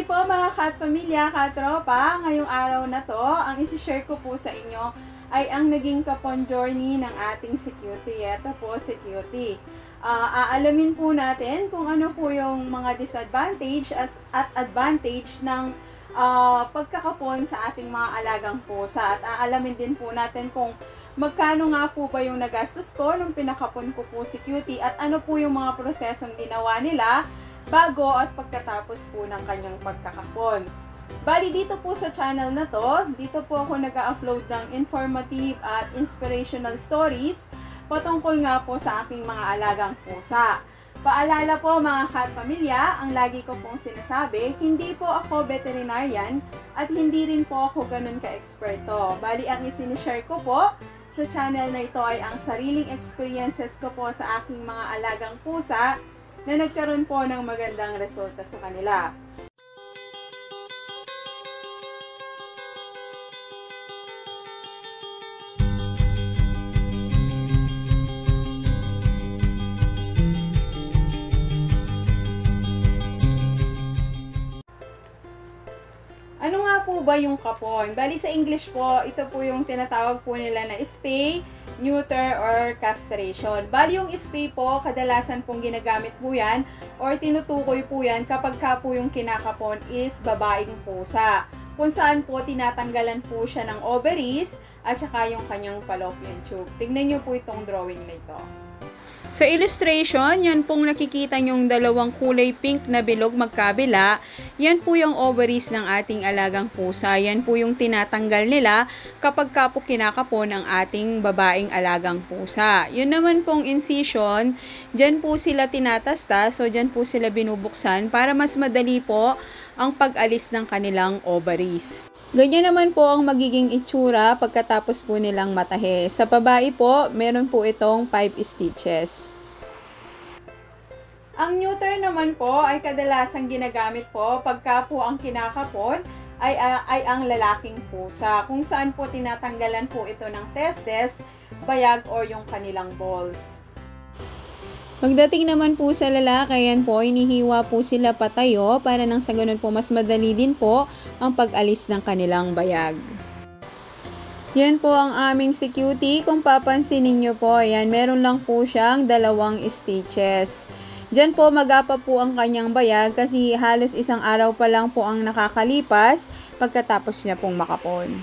Okay po mga katpamilya, katropa, ngayong araw na to, ang isi-share ko po sa inyo ay ang naging kapon journey ng ating si Cutie. Ito po si Cutie. Aalamin po natin kung ano po yung mga disadvantage at advantage ng pagkakapon sa ating mga alagang pusa. At aalamin din po natin kung magkano nga po ba yung nagastos ko nung pinakapon ko po si Cutie at ano po yung mga prosesong ginawa nila bago at pagkatapos po ng kanyang pagkakapon. Bali dito po sa channel na to, dito po ako nag-upload ng informative at inspirational stories patungkol nga po sa aking mga alagang pusa. Paalala po mga katpamilya, ang lagi ko pong sinasabi, hindi po ako veterinarian at hindi rin po ako ganun ka-eksperto. Bali ang isinishare ko po sa channel na ito ay ang sariling experiences ko po sa aking mga alagang pusa na nagkaroon po ng magandang resulta sa kanila. Ano nga po ba yung kapon? Bali sa English po, ito po yung tinatawag po nila na spay, neuter, or castration. Bali yung spay po, kadalasan pong ginagamit po yan or tinutukoy po yan kapag ka po yung kinakapon is babaeng pusa. Kung saan po tinatanggalan po siya ng ovaries at saka yung kanyang fallopian tube. Tignan nyo po itong drawing na ito. Sa illustration, yan pong nakikita nyong dalawang kulay pink na bilog magkabila. Yan po yung ovaries ng ating alagang pusa. Yan po yung tinatanggal nila kapag ka po kinakapon ang ating babaeng alagang pusa. Yun naman pong incision, dyan po sila tinatasta. So, dyan po sila binubuksan para mas madali po ang pag-alis ng kanilang ovaries. Ganyan naman po ang magiging itsura pagkatapos po nilang matahe. Sa babae po, meron po itong 5 stitches. Ang neuter naman po ay kadalasang ginagamit po pagka po ang kinakapon ay ang lalaking pusa. Kung saan po tinatanggalan po ito ng testes, bayag o yung kanilang balls. Pagdating naman po sa lalaki, yan po, inihiwa po sila patayo para nang sa ganun po mas madali din po ang pag-alis ng kanilang bayag. Yan po ang aming si Cutie. Kung papansinin nyo po, yan, meron lang po siyang 2 stitches. Diyan po mag-apa po ang kanyang bayag kasi halos isang araw pa lang po ang nakakalipas pagkatapos niya pong makapon.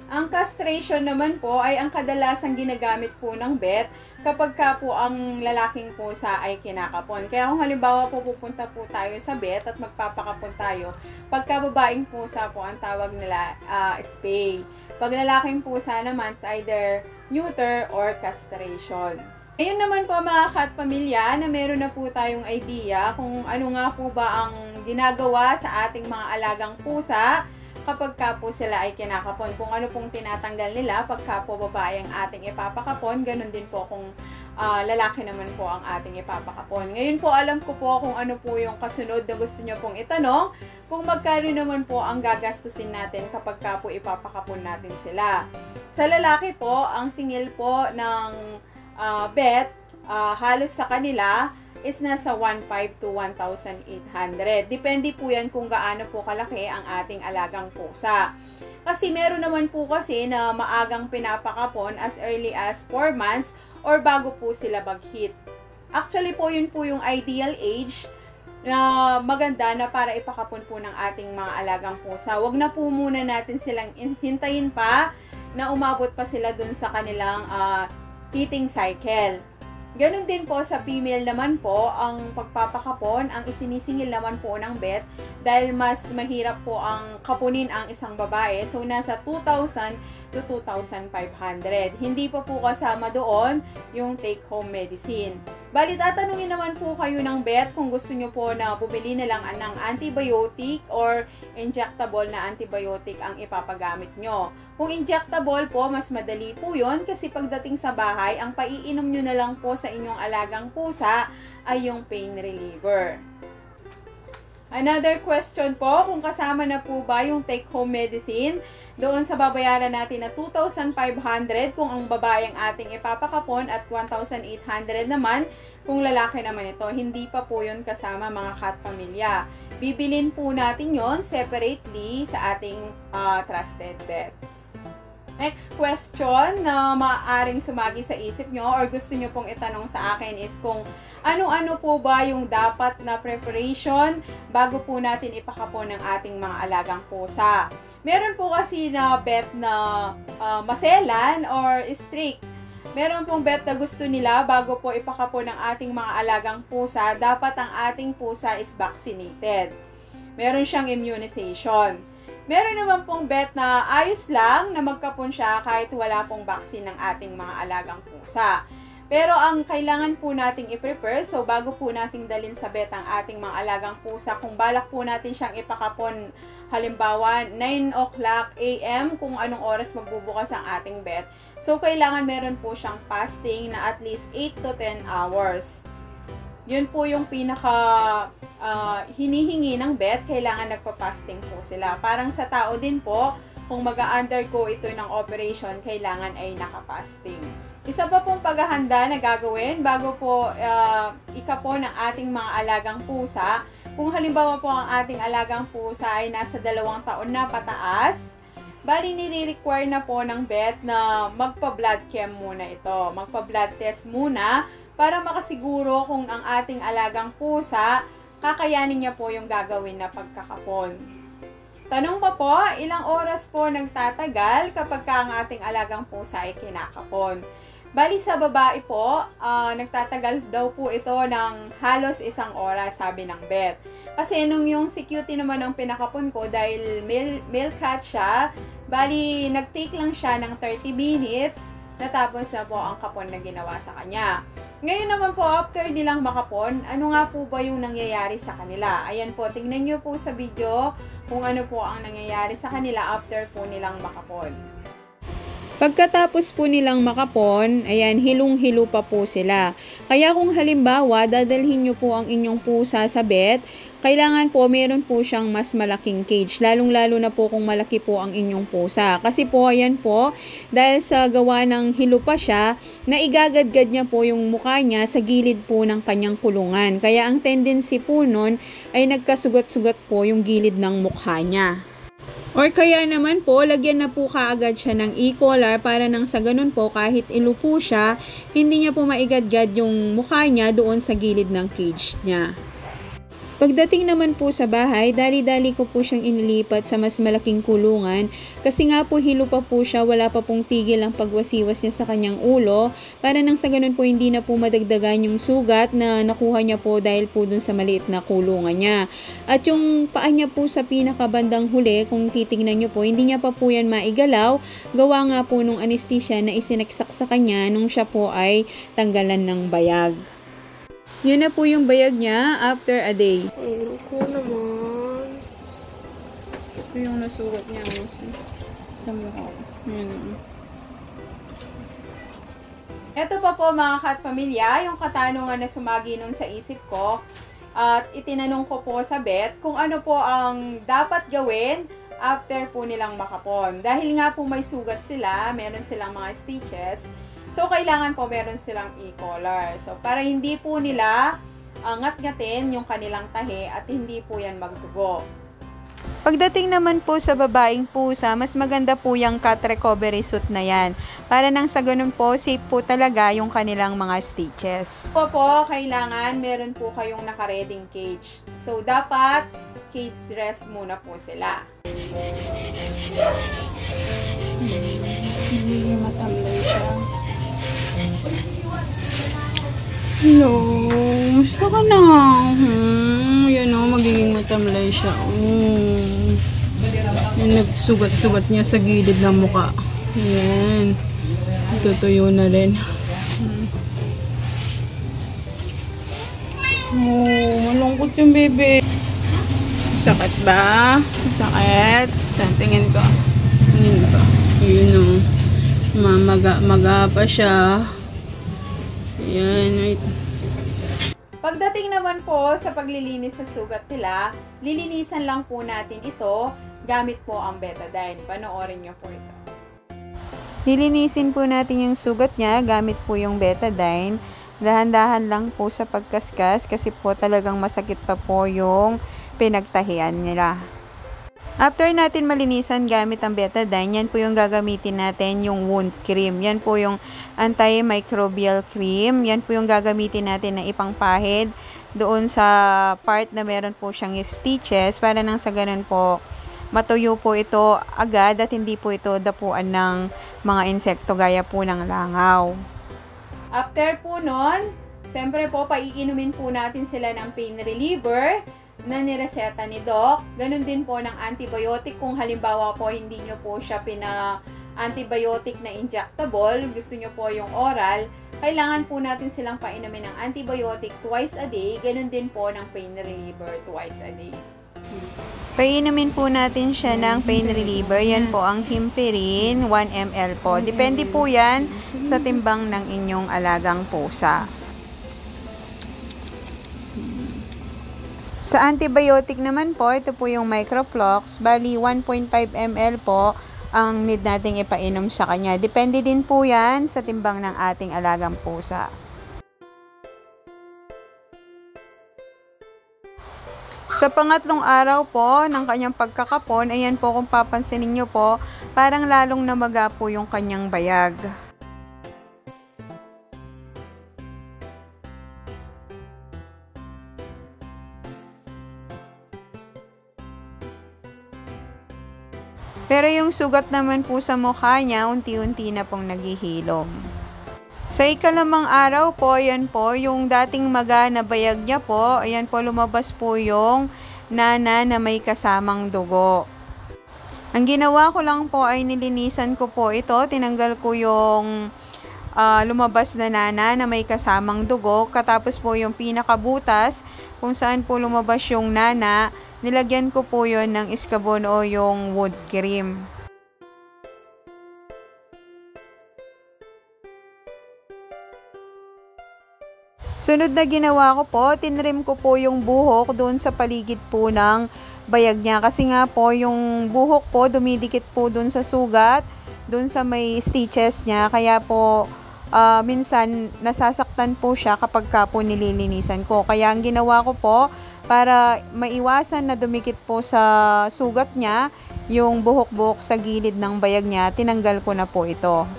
Ang castration naman po ay ang kadalasang ginagamit po ng vet kapag ka po ang lalaking pusa ay kinakapon. Kaya kung halimbawa po pupunta po tayo sa vet at magpapakapon tayo, pagka babaeng pusa po ang tawag nila spay. Pag lalaking pusa naman, it's either neuter or castration. Ngayon naman po mga katpamilya na meron na po tayong idea kung ano nga po ba ang ginagawa sa ating mga alagang pusa kapag ka po sila ay kinakapon. Kung ano pong tinatanggal nila pagka po babae ang ating ipapakapon, ganun din po kung lalaki naman po ang ating ipapakapon. Ngayon po alam ko po kung ano po yung kasunod na gusto nyo pong itanong, kung magkano naman po ang gagastusin natin kapag ka po ipapakapon natin sila. Sa lalaki po, ang singil po ng vet, halos sa kanila is nasa 1,500 to 1,800. Depende po yan kung gaano po kalaki ang ating alagang pusa. Kasi meron naman po kasi na maagang pinapakapon as early as 4 months or bago po sila mag-hit. Actually po yun po yung ideal age na maganda na para ipakapon po ng ating mga alagang pusa. Huwag na po muna natin silang hintayin pa na umabot pa sila dun sa kanilang heating cycle. Ganon din po sa female naman po, ang pagpapakapon, ang isinisingil naman po ng vet dahil mas mahirap po ang kapunin ang isang babae. So, nasa 2,000 to 2,500. Hindi pa po kasama doon yung take-home medicine. Bali, tatanungin naman po kayo ng vet kung gusto nyo po na bumili na lang ng antibiotic or injectable na antibiotic ang ipapagamit nyo. Kung injectable po, mas madali po yun kasi pagdating sa bahay, ang paiinom nyo na lang po sa inyong alagang pusa ay yung pain reliever. Another question po, kung kasama na po ba yung take-home medicine doon sa babayaran natin na 2,500 kung ang babae ang ating ipapakapon at 1,800 naman kung lalaki naman ito. Hindi pa po yun kasama mga Katpamilya. Bibilin po natin yon separately sa ating trusted bet. Next question na maaaring sumagi sa isip nyo or gusto nyo pong itanong sa akin is kung ano-ano po ba yung dapat na preparation bago po natin ipakapon ng ating mga alagang pusa. Meron po kasi na bet na maselan or strict. Meron pong bet na gusto nila bago po ipakapon ng ating mga alagang pusa, dapat ang ating pusa is vaccinated. Meron siyang immunization. Meron naman pong bet na ayos lang na magkapon siya kahit wala pong vaccine ng ating mga alagang pusa. Pero ang kailangan po nating i-prepare, so bago po nating dalhin sa bet ang ating mga alagang pusa, kung balak po natin siyang ipakapon, halimbawa 9 o'clock AM kung anong oras magbubukas ang ating bet, so kailangan meron po siyang fasting na at least 8 to 10 hours. Yun po yung pinaka hinihingi ng bet, kailangan nagpa-fasting po sila. Parang sa tao din po, kung mag-undergo ito ng operation, kailangan ay naka-fasting. Isa pa pong paghahanda na gagawin bago po ikapon ng ating mga alagang pusa. Kung halimbawa po ang ating alagang pusa ay nasa 2 taon na pataas, bali nire-require na po ng vet na magpa-blood chem muna ito. Magpa-blood test muna para makasiguro kung ang ating alagang pusa, kakayanin niya po yung gagawin na pagkakapon. Tanong pa po, ilang oras po nagtatagal kapag ang ating alagang pusa ay kinakapon? Bali sa babae po, nagtatagal daw po ito ng halos 1 oras, sabi ng vet. Kasi nung yung si Cutie naman ang pinakapon ko, dahil male cat siya, bali nag-take lang siya ng 30 minutes, natapos na po ang kapon na ginawa sa kanya. Ngayon naman po, after nilang makapon, ano nga po ba yung nangyayari sa kanila? Ayan po, tingnan nyo po sa video kung ano po ang nangyayari sa kanila after po nilang makapon. Pagkatapos po nilang makapon, ayan, hilong-hilo pa po sila. Kaya kung halimbawa, dadalhin nyo po ang inyong pusa sa vet, kailangan po meron po siyang mas malaking cage. Lalong-lalo na po kung malaki po ang inyong pusa. Kasi po, ayan po, dahil sa gawa ng hilo pa siya, naigagadgad niya po yung mukha niya sa gilid po ng kanyang kulungan. Kaya ang tendency po nun ay nagkasugat-sugat po yung gilid ng mukha niya. Or kaya naman po, lagyan na po kaagad siya ng e-collar para nang sa ganun po, kahit ilupo siya, hindi niya po maigadgad yung mukha niya doon sa gilid ng cage niya. Pagdating naman po sa bahay, dali-dali ko po siyang inilipat sa mas malaking kulungan kasi nga po hilo pa po siya, wala pa pong tigil ang pagwasiwas niya sa kanyang ulo para nang sa ganun po hindi na po madagdagan yung sugat na nakuha niya po dahil po dun sa maliit na kulungan niya. At yung paa niya po sa pinakabandang huli, kung titignan niyo po, hindi niya pa po yan maigalaw, gawa nga po nung anesthesia na isinaksak sa kanya nung siya po ay tanggalan ng bayag. Yun na po yung bayag niya after a day. Ay, ko naman. Ito yung nasugat niya sa mukha. Yun. Ito pa po mga Katpamilya, yung katanungan na sumagi nun sa isip ko. At itinanong ko po sa vet kung ano po ang dapat gawin after po nilang makapon. Dahil nga po may sugat sila, meron silang mga stitches. So, kailangan po meron silang e-collar. So, para hindi po nila ngat-ngatin yung kanilang tahi at hindi po yan magdugo. Pagdating naman po sa babaeng pusa, mas maganda po yung cat recovery suit na yan. Para nang sa ganun po, safe po talaga yung kanilang mga stitches. Po, kailangan meron po kayong naka-reading cage. So, dapat cage rest muna po sila. Hindi matamlay siya. Hello, gusto ka na. Yan o, magiging matamlay siya. Yung nagsugat-sugat niya sa gilid ng mukha. Yan. Tutuyo na rin. Malungkot yung bebe. Sakit ba? Sakit? Tingin ko. Tingin ko. Yun o. Mamaga pa siya. Ayan, wait. Pagdating naman po sa paglilinis sa sugat nila, lilinisan lang po natin ito gamit po ang betadine. Panoorin nyo po ito. Lilinisin po natin yung sugat niya gamit po yung betadine. Dahan-dahan lang po sa pagkaskas kasi po talagang masakit pa po yung pinagtahian nila. After natin malinisan gamit ang betadine, yan po yung gagamitin natin, yung wound cream. Yan po yung antimicrobial cream. Yan po yung gagamitin natin na ipangpahid doon sa part na meron po siyang stitches para nang sa ganun po matuyo po ito agad at hindi po ito dapuan ng mga insekto gaya po ng langaw. After po nun, siyempre po paiinumin po natin sila ng pain reliever na nireseta ni Doc. Ganun din po ng antibiotic kung halimbawa po hindi nyo po siya antibiotic na injectable, gusto nyo po yung oral, kailangan po natin silang painumin ng antibiotic twice a day, ganun din po ng pain reliever twice a day. Painumin po natin siya ng pain reliever. Yan po ang Hemperin, 1 ml po. Depende po yan sa timbang ng inyong alagang pusa. Sa antibiotic naman po, ito po yung Microflox. Bali, 1.5 ml po ang need nating ipainom sa kanya. Depende din po yan sa timbang ng ating alagang pusa. Sa pangatlong araw po ng kanyang pagkakapon, ayan po kung papansinin nyo po, parang lalong namaga po yung kanyang bayag. Pero yung sugat naman po sa mukha niya, unti-unti na pong naghihilom. Sa ikalimang araw po, ayan po, yung dating maga na bayag niya po, ayan po, lumabas po yung nana na may kasamang dugo. Ang ginawa ko lang po ay nilinisan ko po ito, tinanggal ko yung lumabas na nana na may kasamang dugo, katapos po yung pinakabutas, kung saan po lumabas yung nana, nilagyan ko po yon ng iskabon o yung wood cream. Sunod na ginawa ko po, tinrim ko po yung buhok doon sa paligid po ng bayag niya. Kasi nga po, yung buhok po, dumidikit po doon sa sugat, doon sa may stitches niya. Kaya po, minsan, nasasaktan po siya kapag ka po nililinisan ko. Kaya ang ginawa ko po, para maiwasan na dumikit po sa sugat niya, yung buhok-buhok sa gilid ng bayag niya, tinanggal ko na po ito.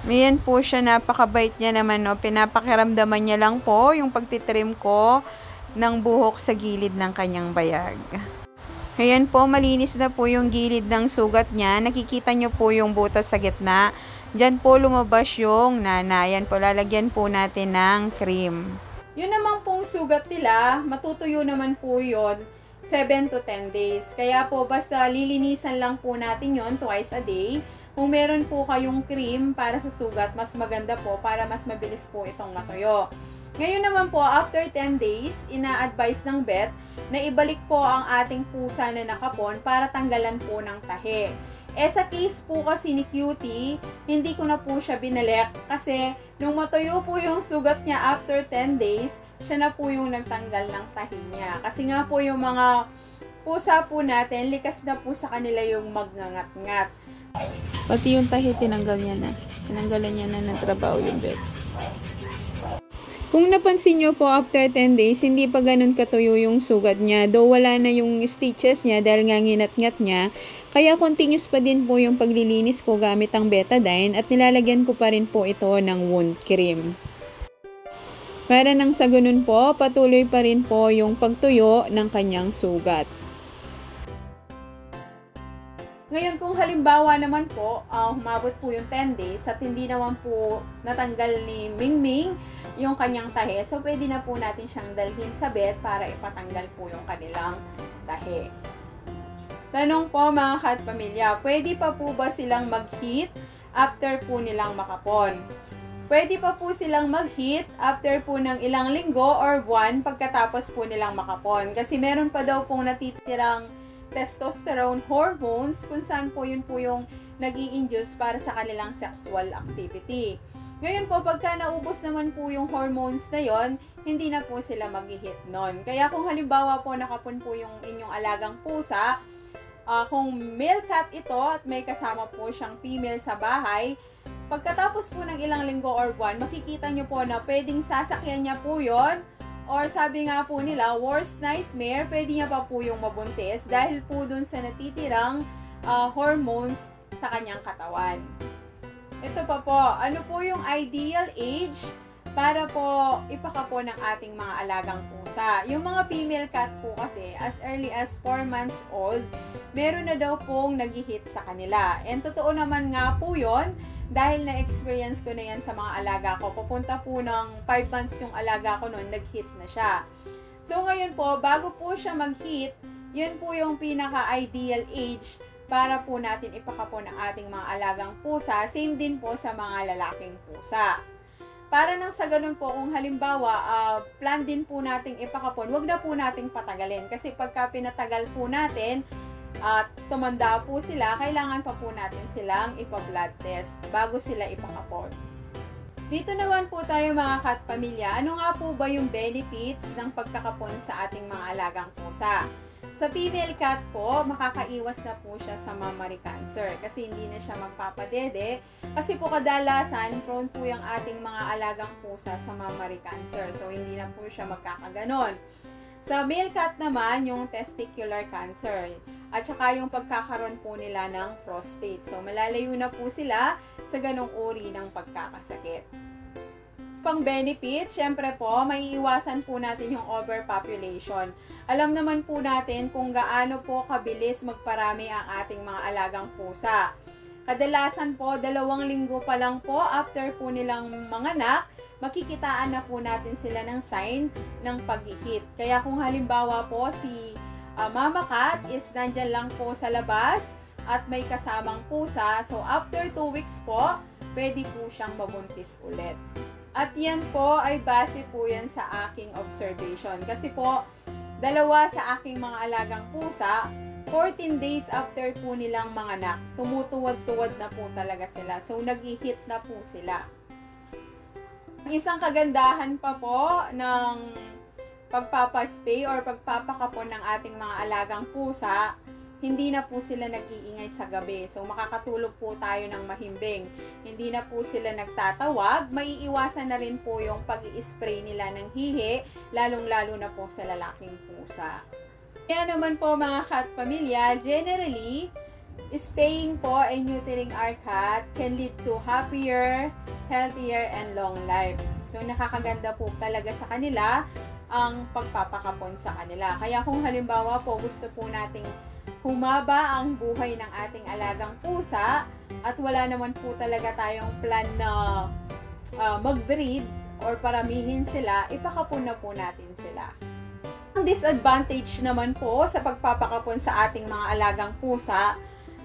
Ayan po siya, napakabait niya naman, no? Pinapakiramdaman niya lang po yung pagtitrim ko ng buhok sa gilid ng kanyang bayag. Ayan po, malinis na po yung gilid ng sugat niya. Nakikita niyo po yung butas sa gitna. Diyan po lumabas yung nana. Ayan po, lalagyan po natin ng cream. Yun naman pong sugat nila, matutuyo naman po yun 7 to 10 days. Kaya po, basta lilinisan lang po natin yon twice a day. Kung meron po kayong cream para sa sugat, mas maganda po para mas mabilis po itong matuyo. Ngayon naman po, after 10 days, ina-advise ng vet na ibalik po ang ating pusa na nakapon para tanggalan po ng tahi. Sa case po kasi ni Cutie, hindi ko na po siya binalik kasi nung matuyo po yung sugat niya after 10 days, siya na po yung nagtanggal ng tahi niya. Kasi nga po yung mga pusa po natin, likas na po sa kanila yung magngangat-ngat. Pati yung tahi, tinanggal niya na. Tinanggalan niya na ng trabaho yung vet. Kung napansin nyo po, after 10 days, hindi pa ganun katuyo yung sugat niya. Though wala na yung stitches niya dahil nga nginat-ngat niya. Kaya continuous pa din po yung paglilinis ko gamit ang betadine at nilalagyan ko pa rin po ito ng wound cream. Para nang sa ganun po, patuloy pa rin po yung pagtuyo ng kanyang sugat. Ngayon, kung halimbawa naman po, humabot po yung 10 days at hindi naman po natanggal ni Mingming yung kanyang tahi, so pwede na po natin siyang dalhin sa vet para ipatanggal po yung kanilang tahi. Tanong po mga cat pamilya, pwede pa po ba silang mag-heat after po nilang makapon? Pwede pa po silang mag-heat after po ng ilang linggo or buwan pagkatapos po nilang makapon. Kasi meron pa daw pong natitirang testosterone hormones kung saan po yun po yung nag-i-induce para sa kanilang sexual activity. Ngayon po, pagka naubos naman po yung hormones na yon, hindi na po sila mag-hit nun. Kaya kung halimbawa po nakapon po yung inyong alagang pusa, kung male cat ito at may kasama po siyang female sa bahay, pagkatapos po ng ilang linggo or buwan, makikita nyo po na pwedeng sasakyan niya po yon, or sabi nga po nila, worst nightmare, pwede niya pa po yung mabuntis dahil po dun sa natitirang hormones sa kanyang katawan. Ito pa po, ano po yung ideal age para po ipakapon ng ating mga alagang pusa. Yung mga female cat po kasi, as early as 4 months old, meron na daw pong nag-hit sa kanila. And totoo naman nga po yun, dahil na-experience ko na yan sa mga alaga ko. Pupunta po ng 5 months yung alaga ko noon, nag-hit na siya. So ngayon po, bago po siya mag-hit, yun po yung pinaka-ideal age para po natin ipakapon ang ating mga alagang pusa. Same din po sa mga lalaking pusa. Para nang sa ganun po, kung halimbawa, plan din po nating ipakapon, wag na po nating patagalin. Kasi pagka pinatagal po natin, at tumanda po sila, kailangan pa po natin silang ipa-blood test bago sila ipakapon. Dito naman po tayo mga cat pamilya, ano nga po ba yung benefits ng pagkakapon sa ating mga alagang pusa? Sa female cat po, makakaiwas na po siya sa mammary cancer kasi hindi na siya magpapadede. Kasi po kadalasan, prone po yung ating mga alagang pusa sa mammary cancer. So, hindi na po siya magkakaganon. Sa male cat naman, yung testicular cancer. At saka yung pagkakaroon po nila ng prostate. So, malalayo na po sila sa ganong uri ng pagkakasakit. Pang benefits, syempre po, maiiwasan po natin yung overpopulation. Alam naman po natin kung gaano po kabilis magparami ang ating mga alagang pusa. Kadalasan po, 2 linggo pa lang po after po nilang manganak, makikitaan na po natin sila ng sign ng pag-hit. Kaya kung halimbawa po si mama cat is nandyan lang po sa labas at may kasamang pusa, so after 2 weeks po, pwede po siyang mabuntis ulit. At yan po ay base po yan sa aking observation. Kasi po, 2 sa aking mga alagang pusa, 14 days after po nilang manganak, tumutuwad-tuwad na po talaga sila. So, nag-hit na po sila. Isang kagandahan pa po ng pagpapaspay or pagpapakapon ng ating mga alagang pusa, hindi na po sila nag-iingay sa gabi. So, makakatulog po tayo ng mahimbing. Hindi na po sila nagtatawag. Maiiwasan na rin po yung pag-i-spray nila ng hihi, lalong-lalo na po sa lalaking pusa. Kaya naman po mga cat pamilya, generally, spaying po and neutering our cat can lead to happier, healthier, and long life. So, nakakaganda po talaga sa kanila ang pagpapakapon sa kanila. Kaya kung halimbawa po gusto po nating humaba ang buhay ng ating alagang pusa at wala naman po talaga tayong plan na mag-breed or paramihin sila, ipakapon na po natin sila. Ang disadvantage naman po sa pagpapakapon sa ating mga alagang pusa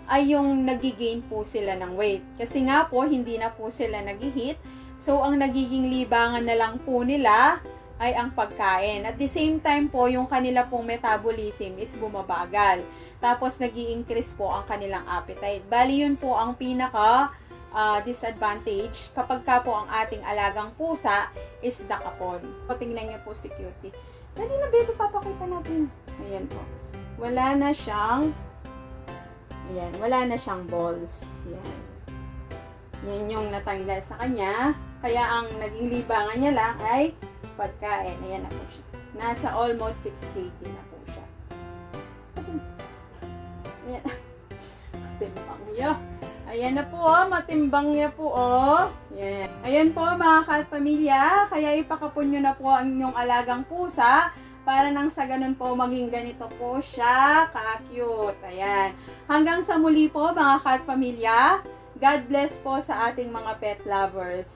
ay yung nagigain po sila ng weight. Kasi nga po, hindi na po sila nag-hit. So, ang nagiging libangan na lang po nila ay ang pagkain. At the same time po, yung kanila pong metabolism is bumabagal. Tapos, nag-i-increase po ang kanilang appetite. Bali, yun po ang pinaka disadvantage kapag ka po ang ating alagang pusa is nakapon. O, tingnan niyo po si Cutie. Dali na, baby, papakita natin. Ayan po. Wala na siyang balls. Yan. Yan yung natanggal sa kanya. Kaya ang naging libangan niya lang ay pagkain. Ayan na po siya. Nasa almost 6 kg na po siya. Ayan. Matimbang niya. Ayan na po, matimbang niya po, Ayan. Ayan po, mga cat pamilya. Kaya ipakapon nyo na po ang inyong alagang pusa para nang sa ganun po maging ganito po siya ka-cute. Ayan. Hanggang sa muli po, mga cat pamilya. God bless po sa ating mga pet lovers.